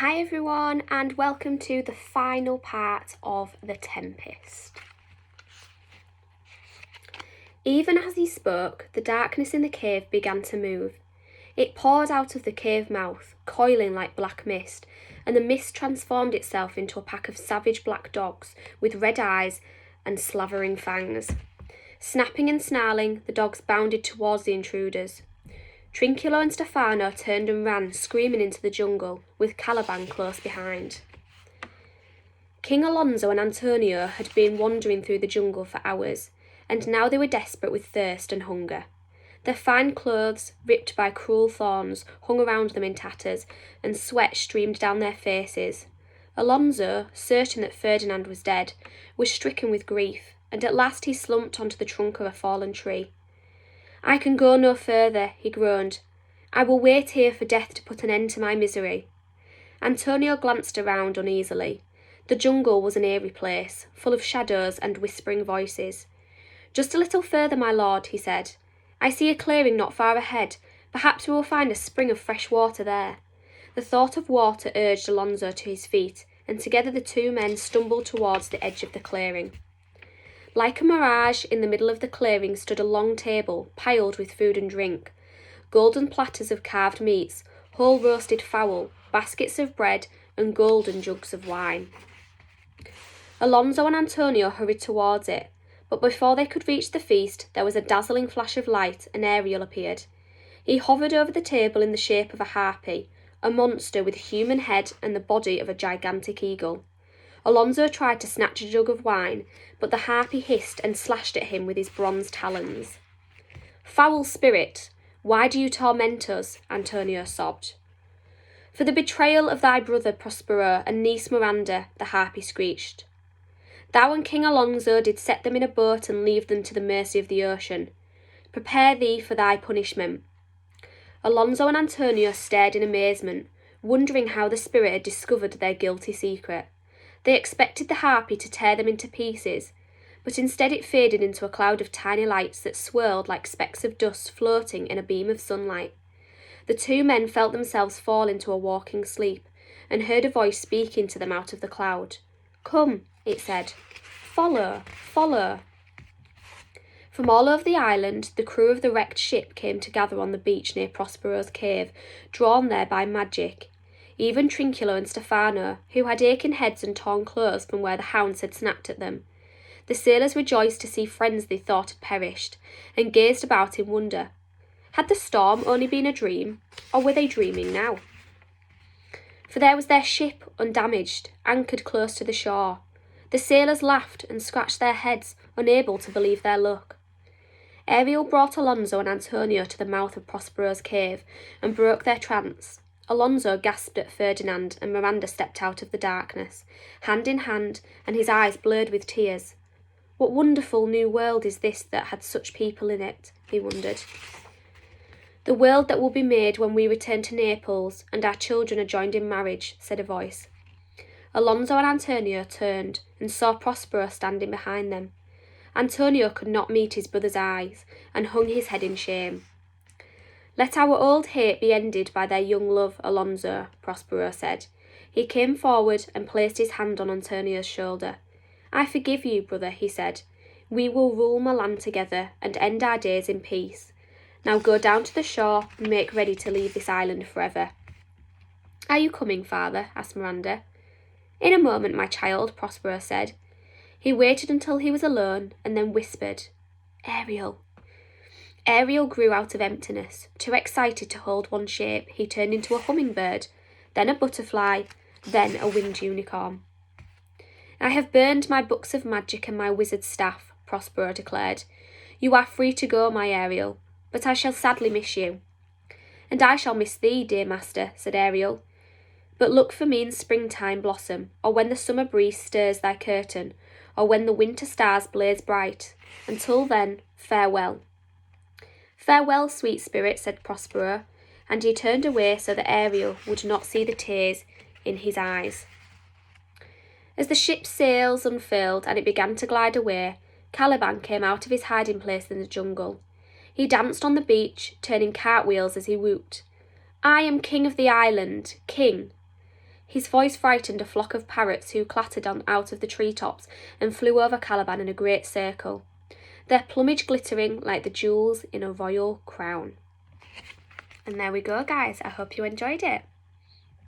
Hi everyone, and welcome to the final part of the Tempest. Even as he spoke, the darkness in the cave began to move. It poured out of the cave mouth, coiling like black mist, and the mist transformed itself into a pack of savage black dogs with red eyes and slavering fangs. Snapping and snarling, the dogs bounded towards the intruders. Trinculo and Stefano turned and ran, screaming into the jungle, with Caliban close behind. King Alonso and Antonio had been wandering through the jungle for hours, and now they were desperate with thirst and hunger. Their fine clothes, ripped by cruel thorns, hung around them in tatters, and sweat streamed down their faces. Alonso, certain that Ferdinand was dead, was stricken with grief, and at last he slumped onto the trunk of a fallen tree. "I can go no further," he groaned. "I will wait here for death to put an end to my misery." Antonio glanced around uneasily. The jungle was an eerie place, full of shadows and whispering voices. "Just a little further, my lord," he said. "I see a clearing not far ahead. Perhaps we will find a spring of fresh water there." The thought of water urged Alonso to his feet, and together the two men stumbled towards the edge of the clearing. Like a mirage, in the middle of the clearing stood a long table, piled with food and drink. Golden platters of carved meats, whole roasted fowl, baskets of bread, and golden jugs of wine. Alonso and Antonio hurried towards it, but before they could reach the feast, there was a dazzling flash of light, and Ariel appeared. He hovered over the table in the shape of a harpy, a monster with a human head and the body of a gigantic eagle. Alonso tried to snatch a jug of wine, but the harpy hissed and slashed at him with his bronze talons. "Foul spirit, why do you torment us?" Antonio sobbed. "For the betrayal of thy brother Prospero and niece Miranda," the harpy screeched. "Thou and King Alonso did set them in a boat and leave them to the mercy of the ocean. Prepare thee for thy punishment." Alonso and Antonio stared in amazement, wondering how the spirit had discovered their guilty secret. They expected the harpy to tear them into pieces, but instead it faded into a cloud of tiny lights that swirled like specks of dust floating in a beam of sunlight. The two men felt themselves fall into a walking sleep, and heard a voice speaking to them out of the cloud. "Come," it said. "Follow, follow." From all over the island, the crew of the wrecked ship came to gather on the beach near Prospero's cave, drawn there by magic. Even Trinculo and Stefano, who had aching heads and torn clothes from where the hounds had snapped at them. The sailors rejoiced to see friends they thought had perished, and gazed about in wonder. Had the storm only been a dream, or were they dreaming now? For there was their ship, undamaged, anchored close to the shore. The sailors laughed and scratched their heads, unable to believe their luck. Ariel brought Alonso and Antonio to the mouth of Prospero's cave, and broke their trance. Alonso gasped at Ferdinand, and Miranda stepped out of the darkness, hand in hand, and his eyes blurred with tears. What wonderful new world is this that had such people in it, he wondered. "The world that will be made when we return to Naples, and our children are joined in marriage," said a voice. Alonso and Antonio turned, and saw Prospero standing behind them. Antonio could not meet his brother's eyes, and hung his head in shame. "Let our old hate be ended by their young love, Alonso," Prospero said. He came forward and placed his hand on Antonio's shoulder. "I forgive you, brother," he said. "We will rule Milan together and end our days in peace. Now go down to the shore and make ready to leave this island forever." "Are you coming, father?" asked Miranda. "In a moment, my child," Prospero said. He waited until he was alone and then whispered, "Ariel." Ariel grew out of emptiness. Too excited to hold one shape, he turned into a hummingbird, then a butterfly, then a winged unicorn. "I have burned my books of magic and my wizard's staff," Prospero declared. "You are free to go, my Ariel, but I shall sadly miss you." "And I shall miss thee, dear master," said Ariel. "But look for me in springtime blossom, or when the summer breeze stirs thy curtain, or when the winter stars blaze bright. Until then, farewell." "Farewell, sweet spirit," said Prospero, and he turned away so that Ariel would not see the tears in his eyes. As the ship's sails unfurled and it began to glide away, Caliban came out of his hiding place in the jungle. He danced on the beach, turning cartwheels as he whooped, "I am king of the island, king." His voice frightened a flock of parrots who clattered on out of the treetops and flew over Caliban in a great circle, their plumage glittering like the jewels in a royal crown. And there we go, guys. I hope you enjoyed it.